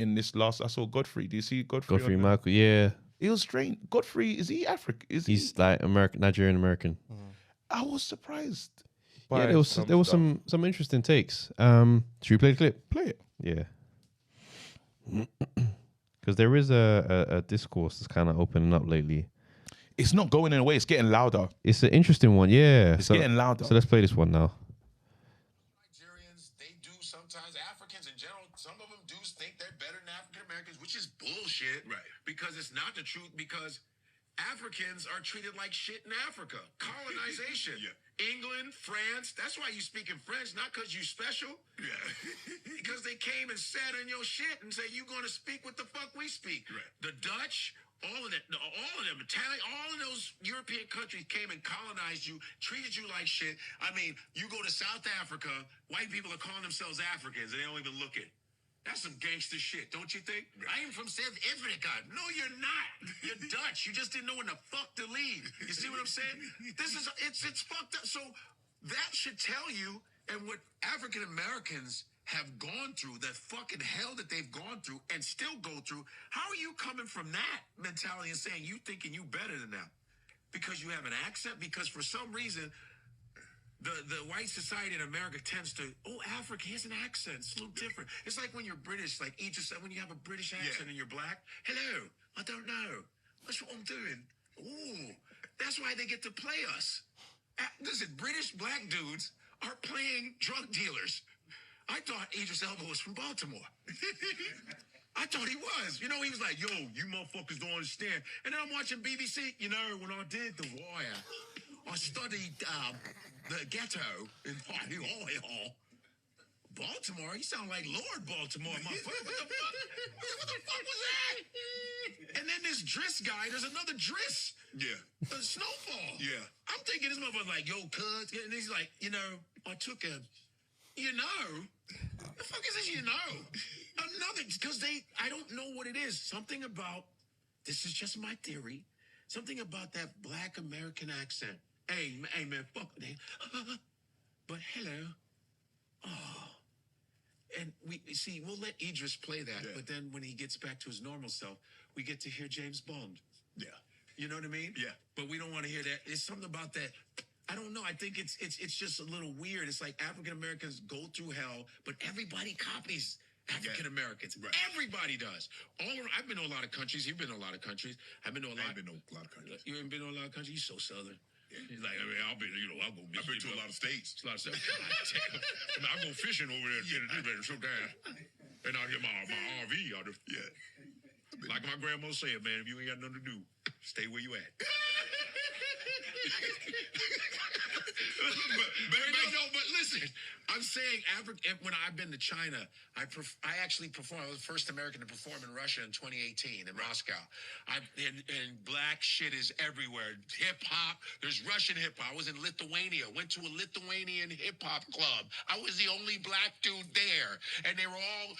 in this last. I saw Godfrey. Do you see Godfrey? Godfrey Michaels, yeah. It was strange. Godfrey, is he African? He's like Nigerian American. I was surprised. Yeah, there was some interesting takes. Should we play the clip? Play it. Yeah. Because there is a discourse that's kind of opening up lately. It's not going away. It's getting louder. It's an interesting one, yeah. It's getting louder. So let's play this one now. Nigerians, they do sometimes, Africans in general, some of them do think they're better than African Americans, which is bullshit. Right. Because it's not the truth, because Africans are treated like shit in Africa. Colonization. Yeah. England, France. That's why you speak in French, not because you special. Yeah. Because they came and sat on your shit and said, you're going to speak what the fuck we speak. Right. The Dutch, all of them, Italian, all of those European countries came and colonized you, treated you like shit. I mean, you go to South Africa, white people are calling themselves Africans, and they don't even look it. That's some gangster shit, don't you think? I am from South Africa. No, you're not. You're Dutch. You just didn't know when the fuck to leave. You see what I'm saying? It's fucked up. So that should tell you, and what African Americans have gone through, the fucking hell that they've gone through and still go through. How are you coming from that mentality and saying you thinking you better than them? Because you have an accent? Because for some reason, the white society in America tends to, Africa, he has an accent. It's a little different. It's like when you're British, like Idris said, when you have a British accent and you're black. Hello, I don't know. That's what I'm doing. Ooh, that's why they get to play us. Listen, British black dudes are playing drug dealers. I thought Idris Elba was from Baltimore. I thought he was. You know, he was like, yo, you motherfuckers don't understand. And then I'm watching BBC. You know, when I did The Wire, I studied the ghetto in Baltimore. You sound like Lord Baltimore, motherfucker. What the fuck was that? And then this Driss guy, there's another Driss. Yeah. Snowfall. Yeah. I'm thinking this motherfucker's like, yo, cuz. And he's like, you know, I took a, you know. The fuck is this, you know? Another, because I don't know what it is. Something about, this is just my theory, something about that black American accent. Hey man, fuck it. But hello. Oh. And we'll let Idris play that, but then when he gets back to his normal self, we get to hear James Bond. Yeah. You know what I mean? Yeah. But we don't want to hear that. It's something about that. I don't know. I think it's just a little weird. It's like African Americans go through hell, but everybody copies African Americans. Right. Everybody does. I've been to a lot of countries. You've been to a lot of countries. I've been to a lot of countries. You haven't been to a lot of countries? You're so Southern. Yeah. He's like, I mean, I've been to a lot of states. A lot of states. I mean, I go fishing over there sometimes. And I get my RV out of, like my grandma said, man, if you ain't got nothing to do, stay where you at. But listen, I'm saying when I've been to China, I actually performed. I was the first American to perform in Russia in 2018 in Moscow. And black shit is everywhere. Hip hop. There's Russian hip hop. I was in Lithuania. Went to a Lithuanian hip hop club. I was the only black dude there, and they were all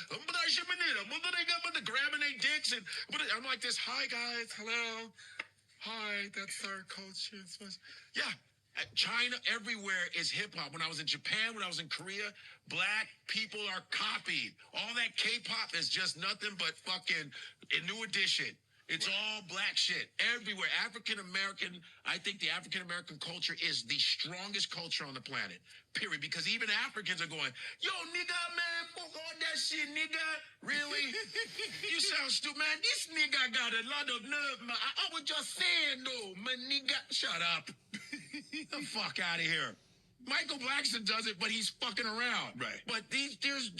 grabbing their dicks, and I'm like this. Hi guys, hello. Hi, that's our culture. Yeah. China, everywhere is hip-hop. When I was in Japan, when I was in Korea, black people are copied. All that K-pop is just nothing but fucking a new edition. It's all black shit everywhere. African-American, I think the African-American culture is the strongest culture on the planet, period. Because even Africans are going, yo, nigga, man, fuck all that shit, nigga. Really? You sound stupid, man. This nigga got a lot of nerve, man. I was just saying, though, my nigga. Shut up. The fuck out of here. Michael Blackson does it, but he's fucking around. Right. But there's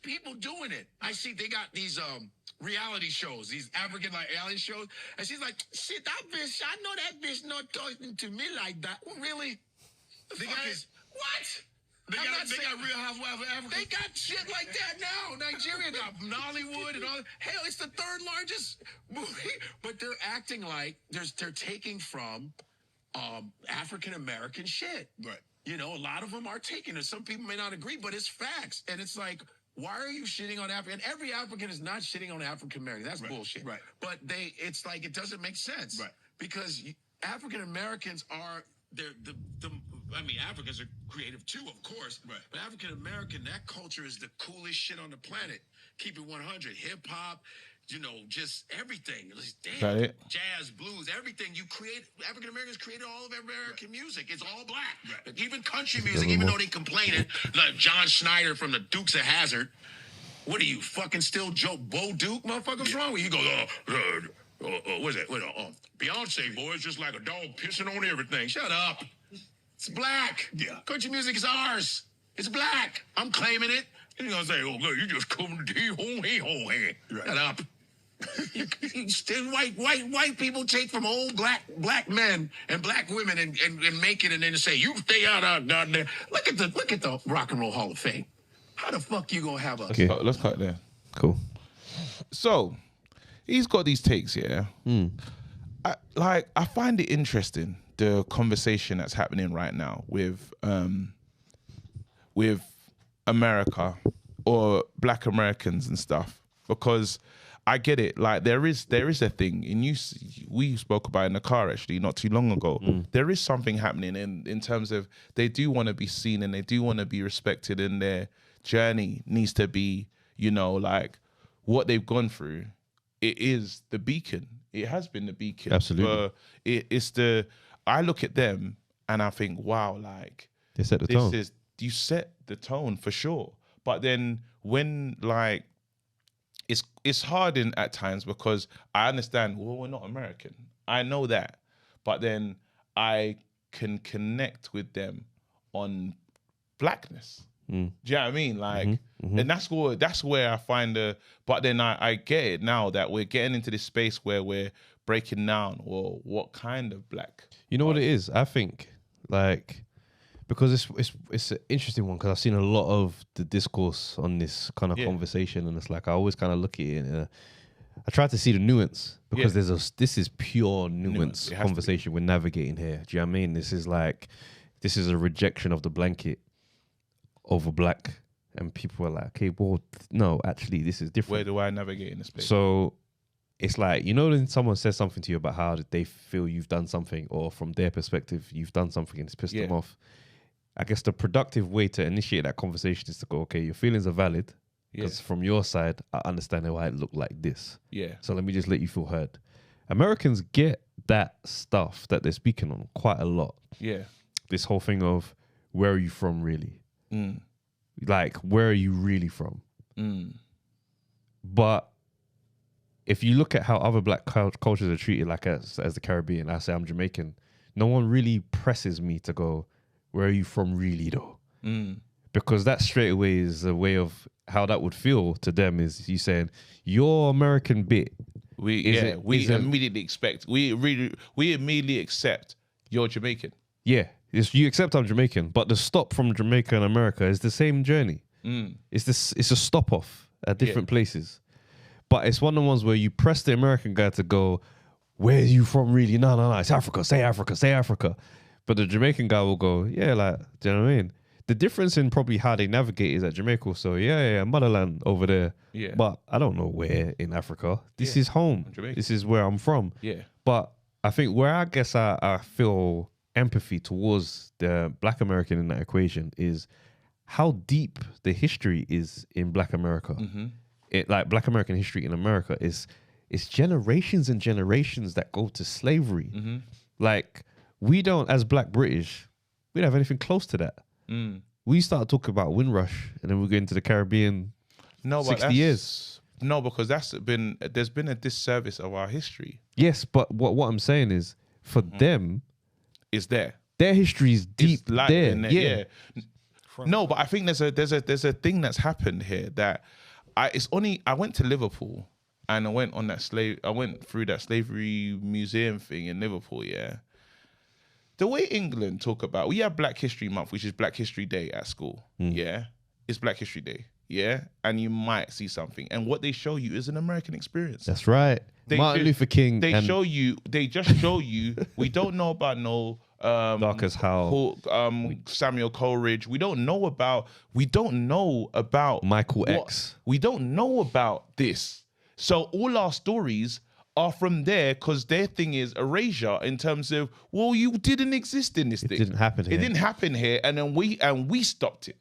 people doing it. I see they got these reality shows, these African reality shows, and she's like, shit, that bitch, I know that bitch not talking to me like that. Really? What? They got Real Housewives of Africa. They got shit like that now. Nigeria got Nollywood and all. Hell, it's the third largest movie, but they're acting like they're taking from African American shit. Right. You know, a lot of them are taking it. Some people may not agree, but it's facts. And it's like, why are you shitting on African? And every African is not shitting on African American. That's bullshit. Right. But it's like, it doesn't make sense. Right. Because African Americans are, I mean, Africans are creative too, of course. Right. But African American, that culture is the coolest shit on the planet. Keep it 100. Hip hop, you know, just everything. Damn, Got it. jazz, blues, everything. You create, African Americans created all of American music. It's all black. Right. Even country music, even though they complaining, like John Schneider from the Dukes of Hazzard. What are you, fucking still Joe Bo Duke, motherfucker? What's wrong with you? What's that? Beyonce, boy, it's just like a dog pissing on everything. Shut up. It's black. Yeah. Country music is ours. It's black. I'm claiming it. You're gonna say, oh, good, you just come to hey. Shut up. Still white people take from old black men and black women and make it and then say, you stay out there. Look at the Rock and Roll Hall of Fame. How the fuck you gonna have a... Okay. Let's cut there. Cool. So, he's got these takes, yeah? I find it interesting, the conversation that's happening right now with America or Black Americans and stuff, because I get it. Like, there is a thing, and we spoke about it in the car actually not too long ago. There is something happening in terms of they do want to be seen and they do want to be respected, and their journey needs to be, you know, like what they've gone through. It is the beacon. It has been the beacon. Absolutely. But I look at them and I think, wow, like They set the tone. You set the tone for sure. But then when like it's hard at times, because I understand, well, we're not American. I know that. But then I can connect with them on blackness. Do you know what I mean? Like, and that's where I find but then I get it now that we're getting into this space where we're breaking down, well, what kind of black? You know what it is? I think, like, because it's an interesting one, because I've seen a lot of the discourse on this kind of conversation, and it's like I always kind of look at it and I try to see the nuance, because this is pure nuance conversation we're navigating here. Do you know what I mean? This is a rejection of the blanket over black, and people are like, okay, well, no, actually, this is different. Where do I navigate in the space? So it's like, you know, when someone says something to you about how they feel you've done something, or from their perspective, you've done something and it's pissed them off. I guess the productive way to initiate that conversation is to go, okay, your feelings are valid, because from your side, I understand why it looked like this. Yeah. So let me just let you feel heard. Americans get that stuff that they're speaking on quite a lot. Yeah. This whole thing of, where are you from really? Like, where are you really from? But if you look at how other black cultures are treated, like as the Caribbean, I say I'm Jamaican, no one really presses me to go, where are you from really though? Because that straight away is a way of how that would feel to them, is you saying, your American bit. We immediately accept you're Jamaican. Yeah. You accept I'm Jamaican, but the stop from Jamaica and America is the same journey. It's a stop off at different places. But it's one of the ones where you press the American guy to go, where are you from really? No, it's Africa, say Africa. But the Jamaican guy will go, yeah, like, do you know what I mean? The difference in probably how they navigate is that Jamaica will say, yeah, motherland over there. Yeah. But I don't know where in Africa. This is home. This is where I'm from. Yeah. But I think where I guess I feel empathy towards the Black American in that equation is how deep the history is in Black America. Like Black American history in America is generations and generations that go to slavery. Like, we don't, as Black British, we don't have anything close to that. We start talking about Windrush, and then we go into the Caribbean. 60 years. No, because there's been a disservice of our history. Yes, but what I'm saying is, for them, it's there. Their history is deep there. Yeah. No, but I think there's a thing that's happened here that I went to Liverpool and I went through that slavery museum thing in Liverpool. Yeah. The way England talk about, we have Black History Month, which is Black History Day at school. Yeah. It's Black History Day. Yeah. And you might see something. And what they show you is an American experience. That's right. Martin Luther King. They just show you, we don't know about Dark as Hell, Samuel Coleridge. We don't know about Michael X. We don't know about this. So all our stories are from there because their thing is erasure in terms of, well, you didn't exist in this thing. It didn't happen here. It didn't happen here, and then we stopped it.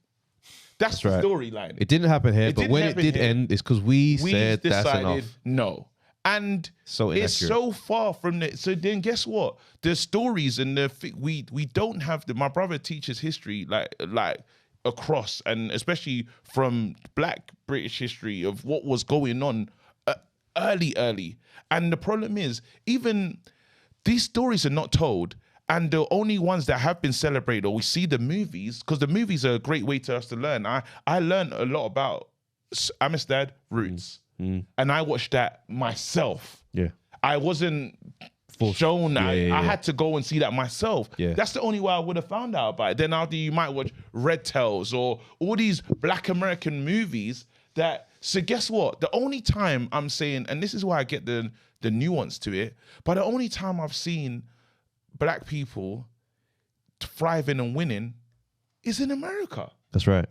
That's the right. storyline. It didn't happen here, but when it did end, it's because we said that's enough. No. And so it's so far from it. So then guess what? The stories and we don't have my brother teaches history like across, and especially from Black British history of what was going on early. And the problem is, even these stories are not told. And the only ones that have been celebrated, or we see the movies, because the movies are a great way to us to learn. I learned a lot about Amistad roots, and I watched that myself. Yeah, I wasn't shown that. I had to go and see that myself. Yeah. That's the only way I would have found out about it. Then after you might watch Red Tails or all these Black American movies that. So guess what? The only time I'm saying, and this is why I get the nuance to it, but the only time I've seen Black people thriving and winning is in America. That's right.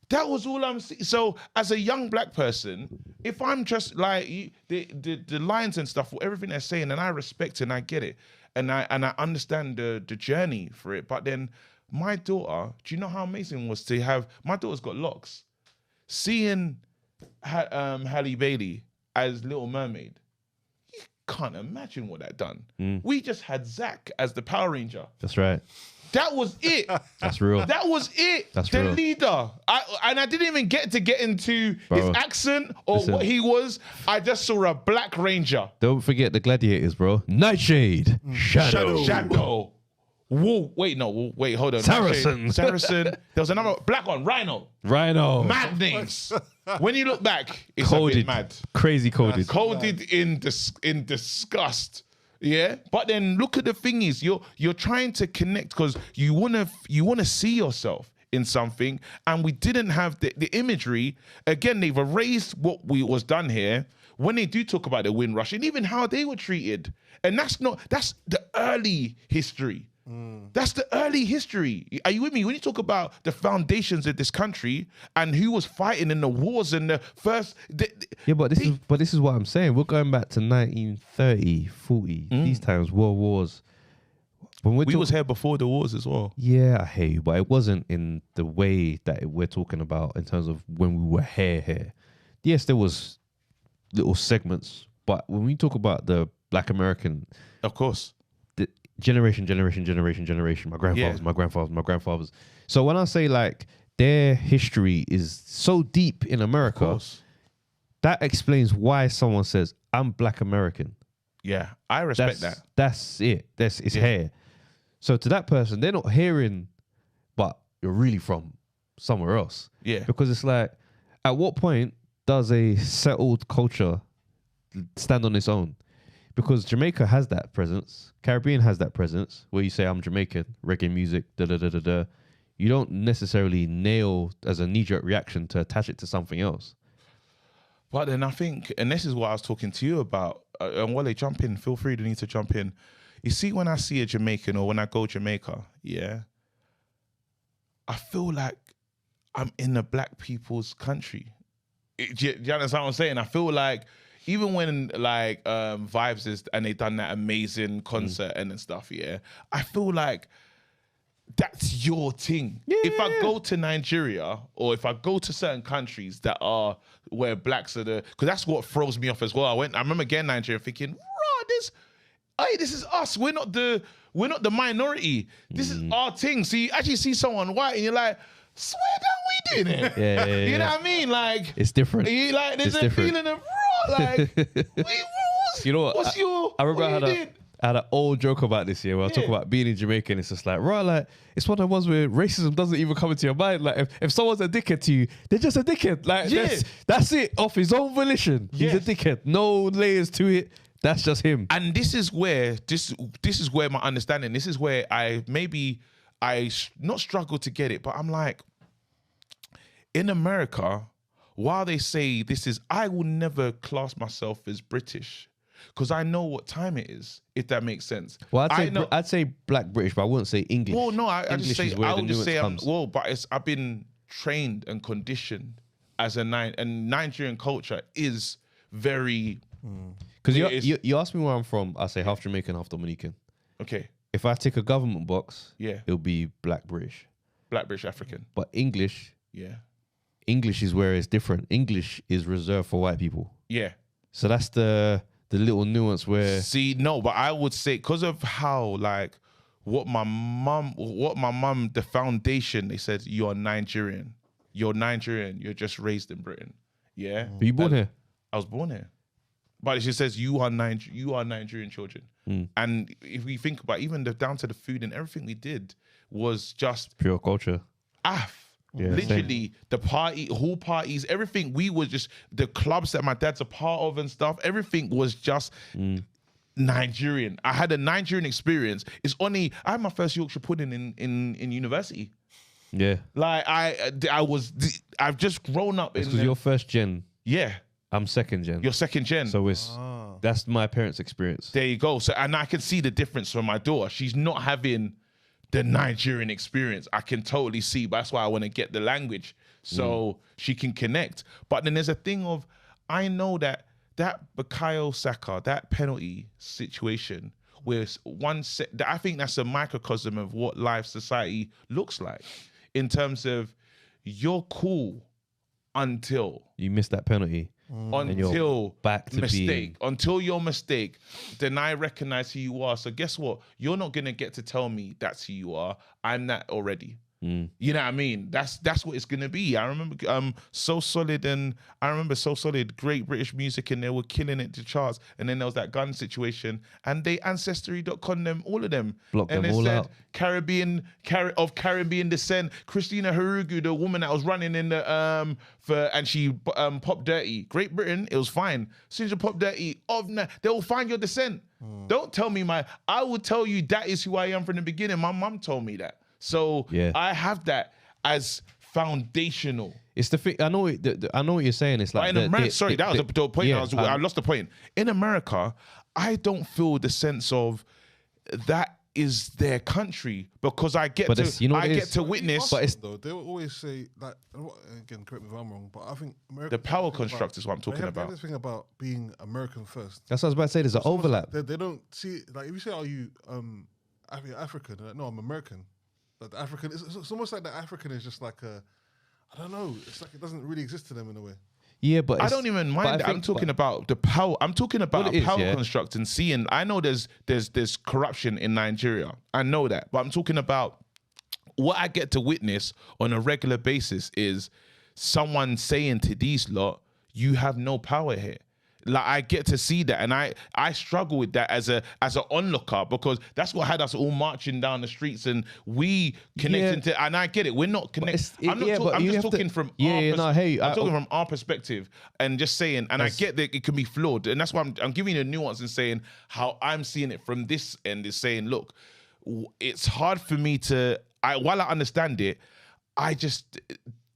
That was all I'm seeing. So as a young Black person, if I'm just like the lines and stuff, everything they're saying, and I respect it and I get it, and I understand the journey for it. But then my daughter, do you know how amazing it was to have, my daughter's got locks. Seeing Halle Bailey as Little Mermaid, can't imagine what that done. We just had Zach as the Power Ranger. That's right. That was it. That's real. That was it. That's the real. leader. I didn't even get into his accent or what he was. I just saw a Black Ranger. Don't forget the gladiators, bro. Nightshade, Shadow. Whoa, wait, hold on. Saracen. There was another Black one, Rhino. Mad names. When you look back, it's a bit mad. Crazy coded. Coded in disgust. Yeah, but then look at the thing is you're trying to connect because you wanna see yourself in something, and we didn't have the imagery. Again, they've erased what was done here when they do talk about the Windrush and even how they were treated, and that's the early history. That's the early history. Are you with me? When you talk about the foundations of this country and who was fighting in the wars and the first... But this is what I'm saying. We're going back to 1930, 40, these times, world wars. When we was here before the wars as well. Yeah, I hear you, but it wasn't in the way that we're talking about in terms of when we were here. Yes, there was little segments, but when we talk about the Black American... Of course. Generation. My grandfathers. So when I say like their history is so deep in America, that explains why someone says, I'm Black American. Yeah, I respect that. That's it. It's here. So to that person, they're not hearing, but you're really from somewhere else. Yeah. Because it's like, at what point does a settled culture stand on its own? Because Jamaica has that presence, Caribbean has that presence, where you say, I'm Jamaican, reggae music, da-da-da-da-da. You don't necessarily nail as a knee-jerk reaction to attach it to something else. But then I think, and this is what I was talking to you about, and while they jump in, feel free to jump in. You see, when I see a Jamaican or when I go Jamaica, yeah, I feel like I'm in the Black people's country. Do you understand what I'm saying? I feel like, even when like Vibes is and they done that amazing concert and stuff, yeah, I feel like that's your thing. Yeah. If I go to Nigeria or if I go to certain countries that are where Blacks are because that's what throws me off as well. I remember getting Nigeria thinking, this is us. We're not the minority. This is our thing. So you actually see someone white and you're like, swear down we did it. Yeah. You know what I mean? Like it's different. There's a feeling of like, you know what? I remember I had an old joke about this year where I talk about being in Jamaica and it's just like, like, it's one of the ones where racism doesn't even come into your mind. Like, if someone's a dickhead to you, they're just a dickhead. Like, that's it, off his own volition. He's a dickhead. No layers to it. That's just him. And this is where my understanding, this is where I not struggle to get it, but I'm like, in America, while they say I will never class myself as British because I know what time it is, if that makes sense. Well, I'd say Black British, but I wouldn't say English. Well, no, I'll just say comes. but I've been trained and conditioned as and Nigerian culture is very Because you ask me where I'm from, I say half Jamaican, half Dominican. Okay. If I take a government box, Yeah. it'll be Black British. Black British African. But English is where it's different. English is reserved for white people. Yeah. So that's the little nuance where... See, no, but I would say because of how, like, what my mum, the foundation, they said, you're Nigerian. You're Nigerian. You're just raised in Britain. Yeah. Were you born here? I was born here. But she says you are Nigerian children. And if we think about even down to the food and everything we did was just pure culture. Literally the hall parties, everything we were just the clubs that my dad's a part of and stuff, everything was just Nigerian. I had a Nigerian experience. I had my first Yorkshire pudding in university. Yeah. Like I've just grown up because you're first gen. Yeah. I'm second gen. You're second gen. So that's my parents' experience. There you go. So and I can see the difference from my daughter. She's not having the Nigerian experience. I can totally see. But that's why I want to get the language so she can connect. But then there's a thing of, I know that Bukayo Saka, that penalty situation, where I think that's a microcosm of what life society looks like in terms of you're cool until you miss that penalty. Until back to until your mistake, then I recognize who you are. So guess what? You're not gonna get to tell me that's who you are. I'm that already. You know what I mean? That's what it's gonna be. I remember So Solid, great British music, and they were killing it to charts. And then there was that gun situation, and they Ancestry.com them, all of them. Blocked and them they all said out. of Caribbean descent. Christina Harugu, the woman that was running in the and she popped dirty. Great Britain, it was fine. As soon as you pop dirty, they will find your descent. Don't tell me I will tell you that is who I am from the beginning. My mum told me that. So I have that as foundational. It's the thing. I know what you're saying. It's like that was the point. I lost the point. In America, I don't feel the sense of that is their country because I get to witness. But they will always say, like, again, correct me if I'm wrong, but I think the power construct is what I'm talking about. They have this thing about being American first. That's what I was about to say. There's an overlap. They don't see, like, if you say, "Are you African?" They're like, no, I'm American. Like the African, it's almost like the African is just like I don't know. It's like it doesn't really exist to them in a way. Yeah, but I don't even mind that. I'm talking about the power. I'm talking about a power construct and seeing. I know there's corruption in Nigeria. I know that, but I'm talking about what I get to witness on a regular basis is someone saying to these lot, "You have no power here." Like I get to see that, and I struggle with that as an onlooker because that's what had us all marching down the streets and we connecting to. And I get it, we're not connected. I'm just talking from our perspective and just saying. And I get that it can be flawed, and that's why I'm giving you a nuance and saying how I'm seeing it from this end is saying, look, it's hard for me to. While I understand it,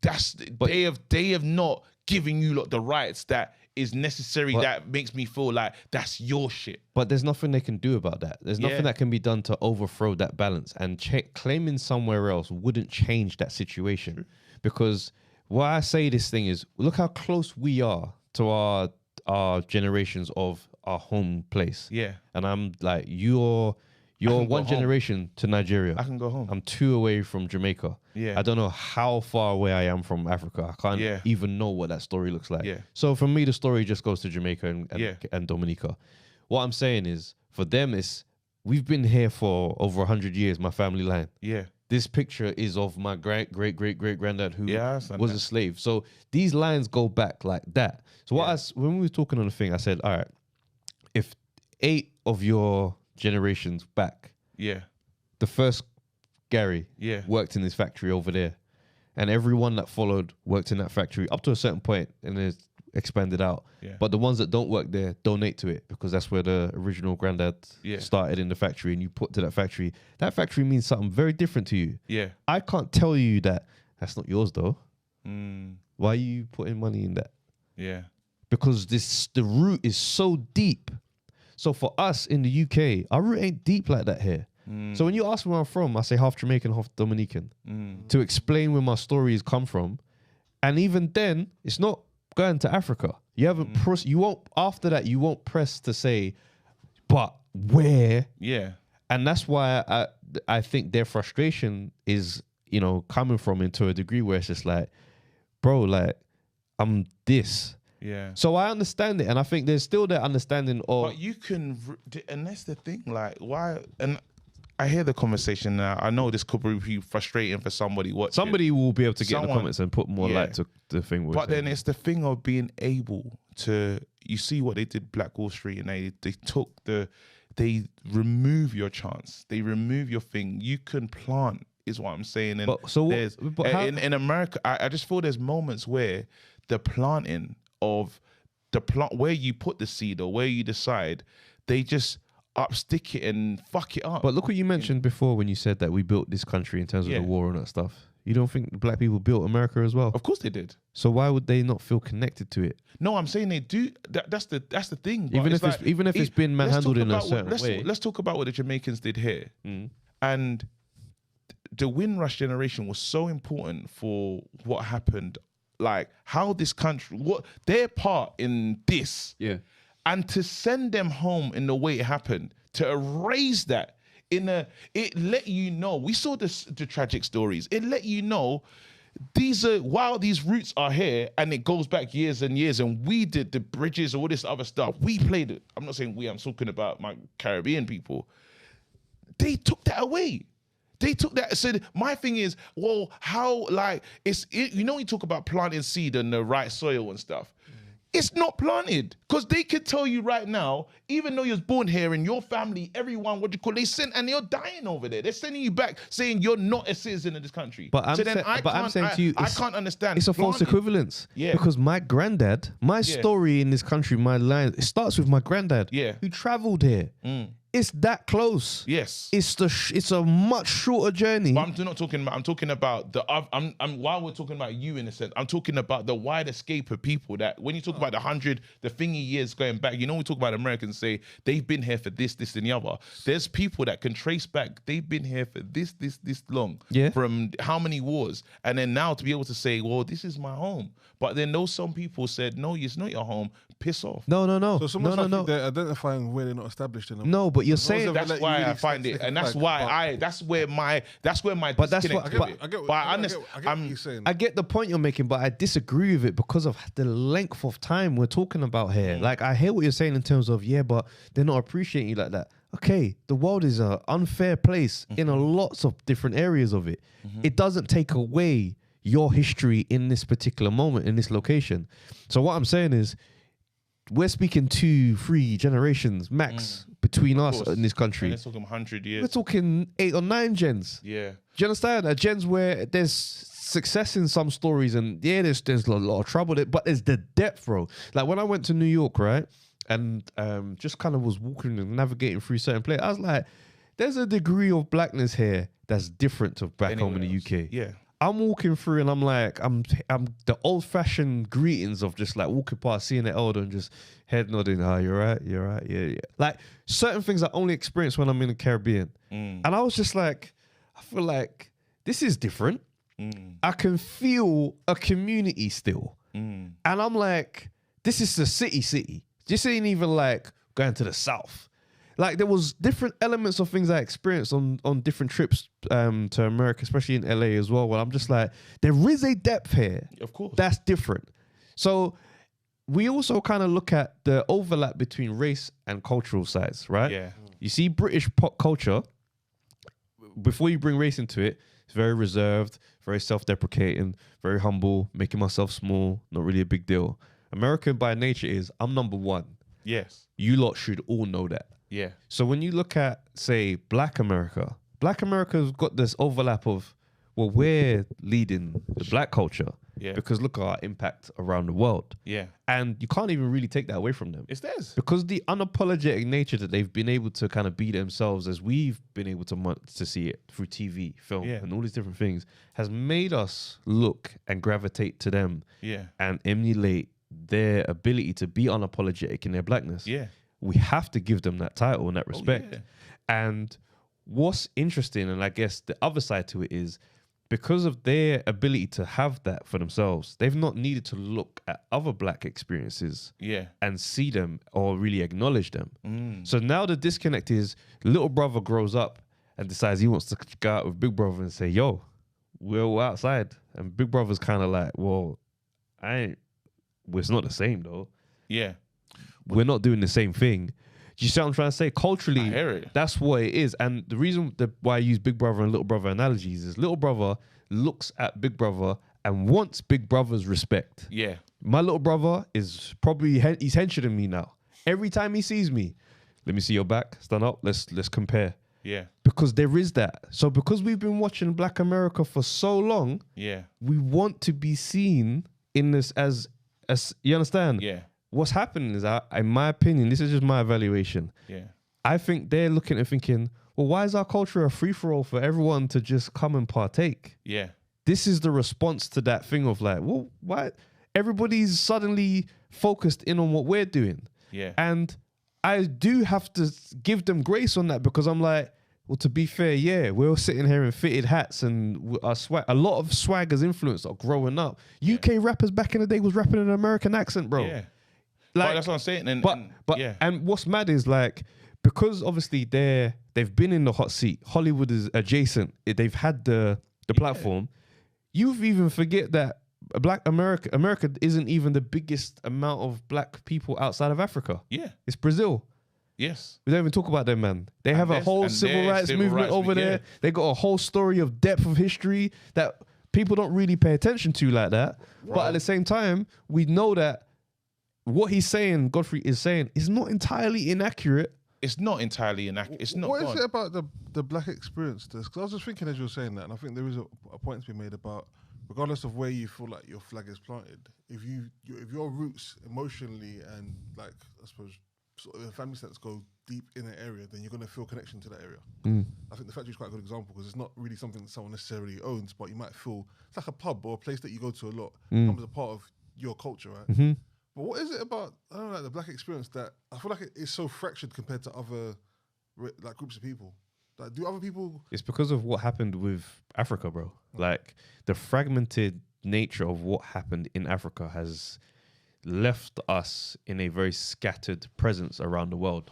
they have not given you the rights that is necessary, that makes me feel like that's your shit. But there's nothing they can do about that. There's nothing that can be done to overthrow that balance. And claiming somewhere else wouldn't change that situation. Because why I say this thing is, look how close we are to our generations of our home place. Yeah. And I'm like, you're one generation to Nigeria. I can go home. I'm 2 away from Jamaica. Yeah. I don't know how far away I am from Africa. I can't even know what that story looks like. Yeah. So for me, the story just goes to Jamaica and Dominica. What I'm saying is, for them, we've been here for over 100 years, my family line. Yeah. This picture is of my great-great-great-great-granddad who was a slave. So these lines go back like that. So when we were talking on the thing, I said, all right, if 8 of your generations back, the first Gary worked in this factory over there, and everyone that followed worked in that factory up to a certain point, and it's expanded out. But the ones that don't work there donate to it because that's where the original granddad started in the factory, and you put to that factory. That factory means something very different to you. I can't tell you that's not yours though. Why are you putting money in that? Because the root is so deep. So for us in the UK, our root ain't deep like that here. So when you ask me where I'm from, I say half Jamaican, half Dominican to explain where my stories come from. And even then, it's not going to Africa. You haven't pressed. You won't after that. You won't press to say, but where? Yeah. And that's why I think their frustration is, coming from into a degree where it's just like, bro, like, I'm this. Yeah. So I understand it. And I think there's still that understanding of... But you can, and that's the thing, like, why, and I hear the conversation now. I know this could be frustrating for somebody watching. Somebody will be able to get in the comments and put more light to the thing. But then it's the thing of being able to, you see what they did Black Wall Street, and they remove your chance. They remove your thing. You can plant, is what I'm saying. And in America, I just feel there's moments where the planting of the plant, where you put the seed or where you decide, they just upstick it and fuck it up. But look what you mentioned before when you said that we built this country in terms of the war and that stuff. You don't think black people built America as well? Of course they did. So why would they not feel connected to it? No, I'm saying they do. That's the thing. Even if it's been manhandled in a certain way. Let's talk about what the Jamaicans did here. And the Windrush generation was so important for what happened, like how this country, what their part in this. Yeah. And to send them home in the way it happened, to erase that it let you know, we saw the tragic stories. It let you know while these roots are here and it goes back years and years, and we did the bridges, all this other stuff. We played it. I'm not saying I'm talking about my Caribbean people. They took that away. They took that. So my thing is, well, how, like, you talk about planting seed in the right soil and stuff. It's not planted, because they could tell you right now, even though you was born here and your family, everyone, and you're dying over there. They're sending you back saying you're not a citizen of this country. But I'm saying to you, I can't understand. It's a false equivalence. Yeah. Because my granddad, story in this country, my line, it starts with my granddad. Yeah. Who traveled here. It's that close. Yes. It's a much shorter journey. But I'm not talking about. I'm talking about while we're talking about you in a sense, I'm talking about the wide escape of people that when you talk about the thingy years going back, we talk about Americans say they've been here for this, and the other. There's people that can trace back. They've been here for this long. Yeah. From how many wars, and then now to be able to say, well, this is my home. But then some people said, no, it's not your home. Piss off. No. So someone's they're identifying where they're not established in them. No, but you're saying that's why I find it, and that's why that's where my But that's what I get what you're saying. I get the point you're making, but I disagree with it because of the length of time we're talking about here. Like, I hear what you're saying in terms of, but they're not appreciating you like that. Okay, the world is an unfair place in a lots of different areas of it. It doesn't take away your history in this particular moment, in this location. So what I'm saying is, we're speaking 2-3 generations max between us in this country. We're talking 100 years. We're talking 8 or 9 gens. Yeah. Do you understand? Gens where there's success in some stories, and there's a lot of trouble, but there's the depth, bro. Like when I went to New York, right, and just kind of was walking and navigating through certain places, I was like, there's a degree of blackness here that's different to back home in the UK. Yeah. I'm walking through and I'm like, I'm the old-fashioned greetings of just like walking past, seeing the elder and just head nodding, you're right, yeah. Like certain things I only experience when I'm in the Caribbean. And I was just like, I feel like this is different. I can feel a community still. And I'm like, this is the city. This ain't even like going to the south. Like there was different elements of things I experienced on different trips to America, especially in LA as well, where I'm just like, there is a depth here. Of course. That's different. So we also kind of look at the overlap between race and cultural sides, right? Yeah. You see British pop culture, before you bring race into it, it's very reserved, very self-deprecating, very humble, making myself small, not really a big deal. American by nature is, I'm number one. Yes. You lot should all know that. Yeah. So when you look at, say, Black America's got this overlap of, well, we're leading the black culture. Yeah. Because look at our impact around the world. Yeah. And you can't even really take that away from them. It's theirs. Because the unapologetic nature that they've been able to kind of be themselves, as we've been able to see it through TV, film, and all these different things, has made us look and gravitate to them. Yeah. And emulate their ability to be unapologetic in their blackness. Yeah. We have to give them that title and that respect. Yeah. And what's interesting, and I guess the other side to it is, because of their ability to have that for themselves, they've not needed to look at other black experiences and see them or really acknowledge them. So now the disconnect is little brother grows up and decides he wants to go out with big brother and say, yo, we're all outside. And big brother's kind of like, well, it's not the same though. Yeah. We're not doing the same thing. Do you see what I'm trying to say? Culturally, I hear it. That's what it is. And the reason why I use big brother and little brother analogies is little brother looks at big brother and wants big brother's respect. Yeah. My little brother is probably, he's henching me now. Every time he sees me, let me see your back, stand up, let's compare. Yeah. Because there is that. So because we've been watching Black America for so long, we want to be seen in this as you understand? Yeah. What's happening is, in my opinion, this is just my evaluation. Yeah. I think they're looking and thinking, well, why is our culture a free-for-all for everyone to just come and partake? Yeah. This is the response to that thing of like, well, why? Everybody's suddenly focused in on what we're doing. Yeah. And I do have to give them grace on that because I'm like, well, to be fair, yeah, we're all sitting here in fitted hats and our swag. A lot of swagger's influence are growing up. UK rappers back in the day was rapping in an American accent, bro. Yeah. Like, but that's what I'm saying. And what's mad is like, because obviously they've been in the hot seat. Hollywood is adjacent. They've had the platform. You've even forget that Black America isn't even the biggest amount of black people outside of Africa. Yeah. It's Brazil. Yes. We don't even talk about them, man. They have a whole civil rights movement over there. They got a whole story of depth of history that people don't really pay attention to like that. Right. But at the same time, we know that what he's saying, Godfrey is saying, is not entirely inaccurate. It's not entirely inaccurate. It's not. What is it about the black experience? Because I was just thinking as you were saying that, and I think there is a point to be made about, regardless of where you feel like your flag is planted, if your roots emotionally and like I suppose sort of in a family sense go deep in an area, then you're going to feel connection to that area. I think the factory is quite a good example because it's not really something that someone necessarily owns, but you might feel it's like a pub or a place that you go to a lot, becomes a part of your culture, right? But what is it about, I don't know, like the black experience that I feel like it is so fractured compared to other like groups of people? Like, do other people? It's because of what happened with Africa, bro. Like the fragmented nature of what happened in Africa has left us in a very scattered presence around the world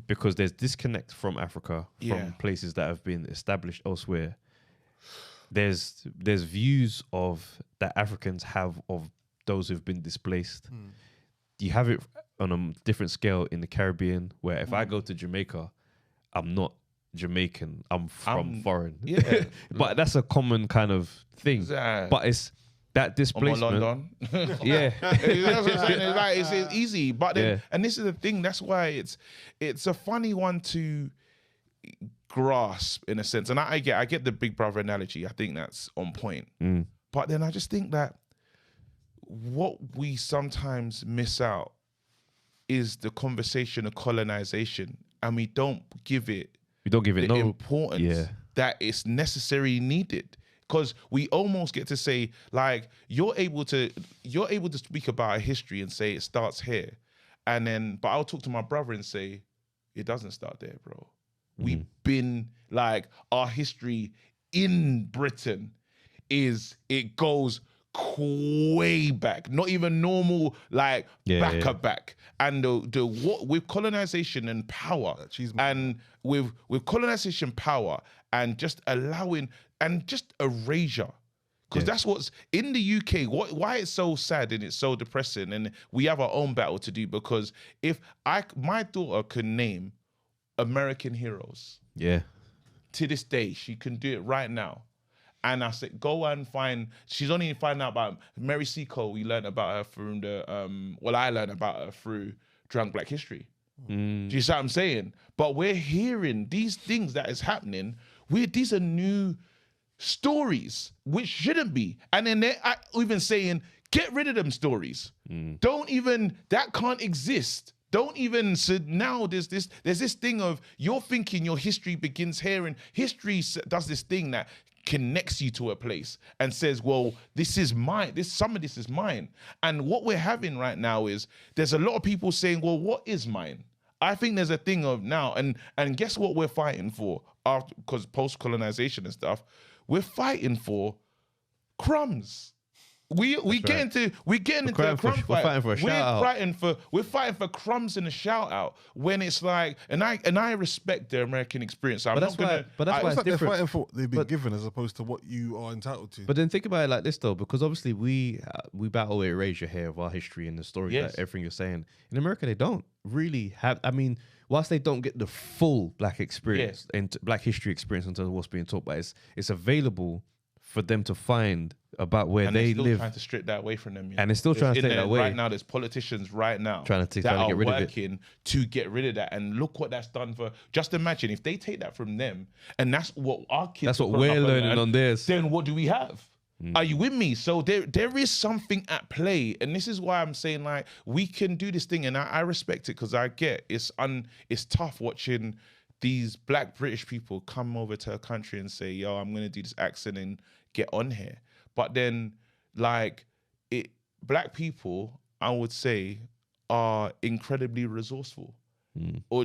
because there's disconnect from Africa, from places that have been established elsewhere. There's views of that Africans have of those who've been displaced. You have it on a different scale in the Caribbean, where if I go to Jamaica, I'm not Jamaican, I'm from foreign. Yeah. But that's a common kind of thing. But it's that displacement. London. Yeah. That's what I'm saying. It's like it's easy. But then, and this is the thing, that's why it's a funny one to grasp in a sense. And I get the Big Brother analogy. I think that's on point. But then I just think that what we sometimes miss out is the conversation of colonization, and we don't give it the importance that it's necessarily needed. Because we almost get to say, like, you're able to speak about a history and say it starts here, and then but I'll talk to my brother and say it doesn't start there, bro. We've been like, our history in Britain it goes way back, not even normal, like back. And the what with colonization and power, and with colonization, power, and just allowing and just erasure, because that's what's in the UK. Why it's so sad and it's so depressing, and we have our own battle to do. Because if my daughter can name American heroes, to this day she can do it right now. And I said, go and find. She's only finding out about Mary Seacole. We learned about her through I learned about her through Drunk Black History. Do you see what I'm saying? But we're hearing these things that is happening. These are new stories, which shouldn't be. And then they're even saying, get rid of them stories. That can't exist. Don't even, so now there's this thing of you're thinking your history begins here, and history does this thing that connects you to a place and says, well, this is mine. Some of this is mine. And what we're having right now is there's a lot of people saying, well, what is mine? I think there's a thing of now, and guess what we're fighting for? Because post-colonization and stuff, we're fighting for crumbs. We get into a crumb fight. We're fighting for a shout out. We're fighting for crumbs and a shout out when it's like, and I respect the American experience. I'm not gonna. But that's why It's it's like they're different. fighting for what they've been given as opposed to what you are entitled to. But then think about it like this though, because obviously we battle erasure here of our history and the story Yes. that everything you're saying. In America, they don't really have. I mean, whilst they don't get the full black experience and black history experience in terms of what's being taught, but it's available for them to find about where and they they're still live. trying to strip that away from them. And they're still trying to There's take that away. Right now, there's politicians right now Trying to that are get rid of it. working to get rid of that. And look what that's done for. Just imagine if they take that from them, and that's what our kids. That's are what growing we're up learning on theirs. Then what do we have? Are you with me? So there is something at play, and this is why I'm saying like we can do this thing, and I respect it because I get it's tough watching these black British people come over to a country and say, yo, I'm gonna do this accent and get on here. But then like black people, I would say, are incredibly resourceful. Or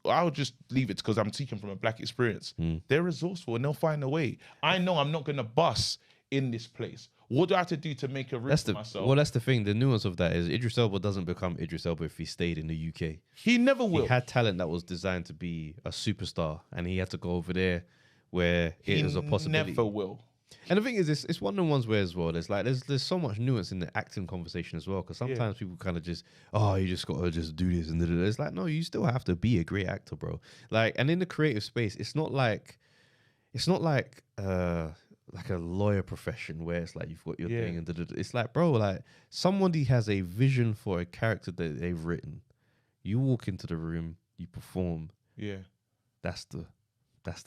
I would just leave it because I'm speaking from a black experience. They're resourceful and they'll find a way. I know I'm not gonna bust in this place. What do I have to do to make a room for myself? Well, that's the thing. The nuance of that is Idris Elba doesn't become Idris Elba if he stayed in the UK. He never will. He had talent that was designed to be a superstar, and he had to go over there where it is a possibility. Never will. And the thing is, it's one of the ones where as well, there's so much nuance in the acting conversation as well. Because sometimes people kind of just, you just gotta just do this and da, da, da. It's like, no, you still have to be a great actor, bro. Like, and in the creative space, it's not like a lawyer profession where it's like you've got your thing and da, da, da. It's like, bro, like somebody has a vision for a character that they've written. You walk into the room, you perform. Yeah. That's the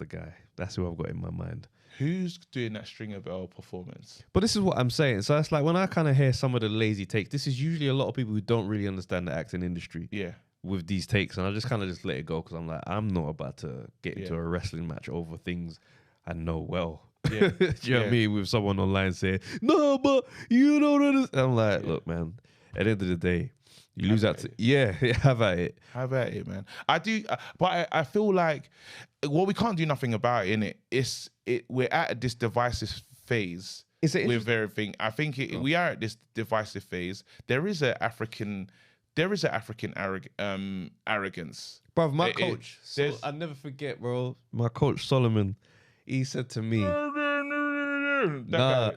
guy. That's who I've got in my mind. Who's doing that Stringer Bell performance? But this is what I'm saying. So it's like when I kind of hear some of the lazy takes, this is usually a lot of people who don't really understand the acting industry. Yeah. With these takes, and I just kind of just let it go because I'm like, I'm not about to get into a wrestling match over things I know well. Yeah. Do you know what I mean? With someone online saying, no, but you don't understand. I'm like, look, man, at the end of the day, you lose out to, have at it. Have at it, man. I do, but I feel like, well, we can't do nothing about it, innit? We're at this divisive phase with everything. I think we are at this divisive phase. There is an African arrogance. Bro, my coach, I never forget, bro, my coach Solomon, he said to me,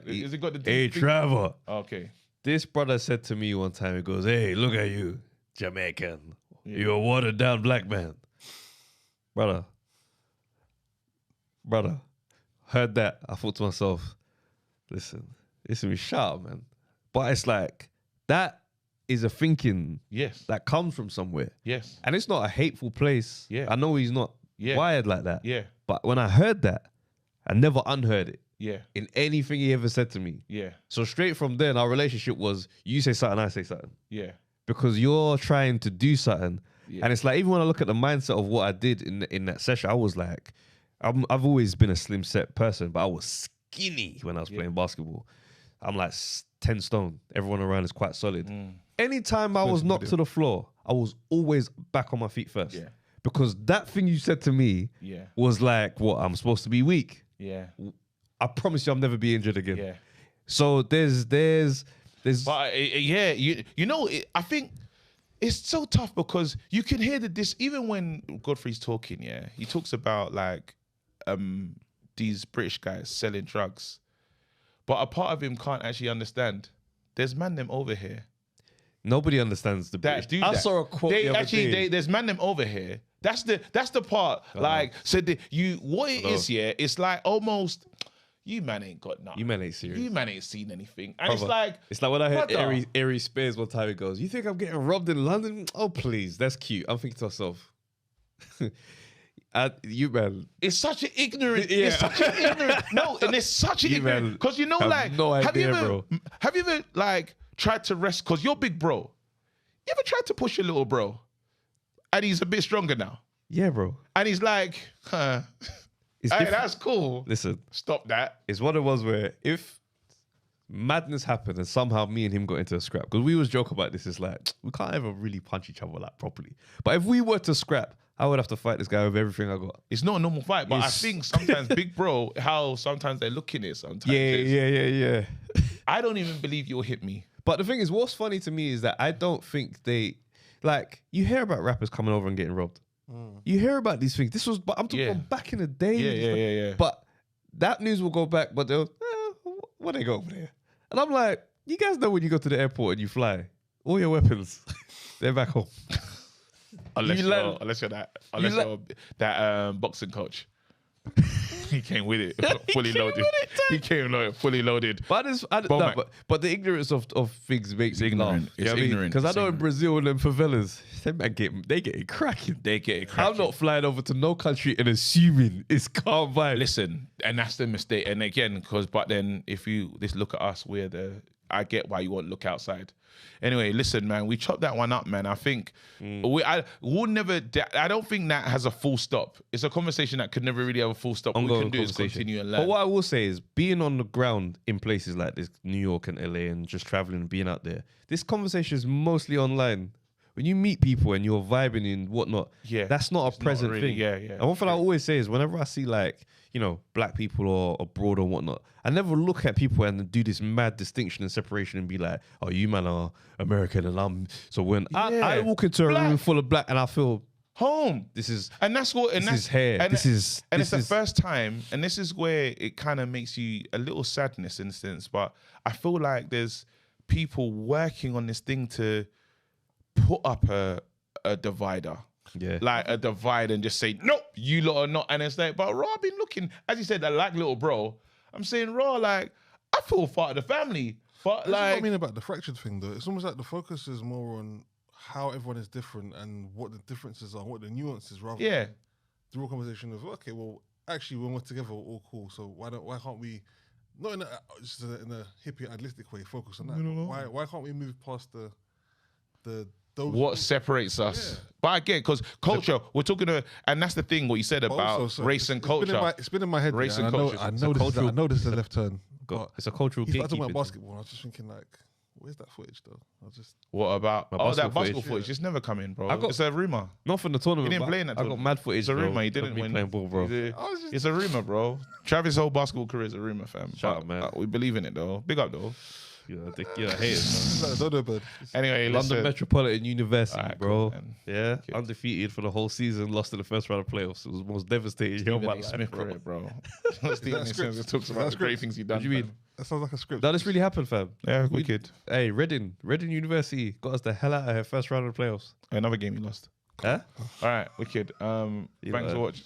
is it got the hey, Trevor. Okay. This brother said to me one time, he goes, hey, look at you, Jamaican. You're a watered down black man. Brother, heard that. I thought to myself, listen, we shout, man. But it's like, that is a thinking that comes from somewhere. Yes. And it's not a hateful place. Yeah. I know he's not wired like that. Yeah. But when I heard that, I never unheard it. Yeah. In anything he ever said to me. Yeah. So straight from then, our relationship was you say something, I say something. Yeah. Because you're trying to do something. Yeah. And it's like, even when I look at the mindset of what I did in that session, I was like, I've always been a slim set person, but I was skinny when I was playing basketball. I'm like 10 stone. Everyone around is quite solid. Anytime I was knocked to the floor, I was always back on my feet first. Yeah. Because that thing you said to me was like, what, I'm supposed to be weak. Yeah. I promise you I'll never be injured again. Yeah. So there's but you know, I think it's so tough because you can hear this even when Godfrey's talking, he talks about like these British guys selling drugs. But a part of him can't actually understand. There's man them over here. Nobody understands the British. I saw a quote the other day. There's man them over here. That's the part. Like, so what it is, it's like almost, you man ain't got nothing. You man ain't serious. You man ain't seen anything. And it's like when I heard Ari Spears one time, he goes, you think I'm getting robbed in London? Oh, please, that's cute. I'm thinking to myself, you man. It's such an ignorant, it's such an ignorant, no, and it's such an ignorant, because you know, like, no idea, bro. Have you ever, like, tried to rest, because you're big bro. You ever tried to push your little bro? And he's a bit stronger now. Yeah, bro. And he's like, hey, that's cool. Listen. Stop that. It's one of those where if madness happened and somehow me and him got into a scrap, because we always joke about this, it's like, we can't ever really punch each other like properly. But if we were to scrap, I would have to fight this guy with everything I got. It's not a normal fight, but I It's- think sometimes big bro, how sometimes they look in it. Sometimes Yeah. I don't even believe you'll hit me. But the thing is, what's funny to me is that I don't think they like. You hear about rappers coming over and getting robbed. You hear about these things. This was, but I'm talking about back in the day. Yeah. But that news will go back. But they'll, what they go over there? And I'm like, you guys know when you go to the airport and you fly, all your weapons, they're back home. Unless You you're, land- unless you're that boxing coach. He came with it, fully loaded. He came fully loaded. But but the ignorance of things makes me ignorant. laugh. It's ignorant. Because I It's know in ignorant. Brazil and them favelas, they get it cracking. They get it cracking. I'm not flying over to no country and assuming it's calm vibes. Listen, and that's the mistake. And again, but then if you just look at us, I get why you won't look outside. Anyway, listen, man, we chopped that one up, man. I think we'll never. I don't think that has a full stop. It's a conversation that could never really have a full stop. What we can do is continue and learn. But what I will say is, being on the ground in places like this, New York and LA, and just traveling and being out there, this conversation is mostly online. When you meet people and you're vibing and whatnot, that's not a present really, thing. yeah. And one thing I always say is, whenever I see black people or abroad or whatnot, I never look at people and do this mad distinction and separation and be like, oh, you man are American and I'm. So when I walk into a room full of black and I feel home. this is hair. And It's the first time, and this is where it kind of makes you a little sadness in a sense. But I feel like there's people working on this thing to put up a divider. Yeah. Like a divide and just say, nope, you lot are not. And it's like, but Raw, I've been looking, as you said, that like little bro. I'm saying, Raw, like, I feel part of the family. But That's what I like, mean about the fractured thing, though. It's almost like the focus is more on how everyone is different and what the differences are, what the nuances, rather than the real conversation of, okay, well, actually, when we're together, we're all cool. So why can't we, not in a hippie idealistic way, focus on that? But why can't we move past those what separates us? Yeah. But I get, because culture, we're talking to, and that's the thing, what you said But about also, so race and culture. It's been in my head. Race yeah, and culture. I know this is a left turn. It's a cultural He started talking gatekeeping. about basketball. I was just thinking, like, where's that footage, though? What about, that basketball footage. footage? It's never coming, bro. I got- it's a rumor. Not from the tournament. He didn't but play in that I got tournament. mad footage. It's a bro, rumor. He of didn't me win. playing ball, bro. It's a rumor, bro. Travis' whole basketball career is a rumor, fam. Shout But, out, man. we believe in it, though. Big up, though. Haters. Dodo bird. Anyway, London listen. Metropolitan University, Alright, bro. cool, man. Yeah, Good. undefeated for the whole season, lost in the first round of playoffs. It was the most devastating year of my life, Smith bro. career, bro. Stephen A. script? Smith talks Is about that the great script? things he done. What do you mean? fam. That sounds like a script. No, this really happened, fam. Yeah, wicked. Hey, Reading University got us the hell out of here first round of the playoffs. Another game you lost. Huh? All right, wicked. Thanks for watching.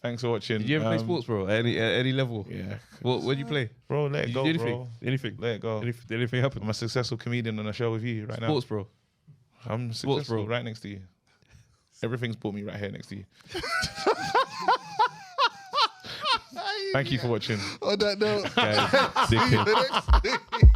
Thanks for watching. Did you ever play sports, bro? At any level? Yeah, What did you play? bro. Let it Did you go, do anything? bro. Anything? Let it go. Did anything happen? I'm a successful comedian on a show with you right Sports, bro. now. I'm Sports, successful bro. right next to you. Everything's brought me right here next to you. Thank you for watching. On that note, Guys, dickhead. the next thing.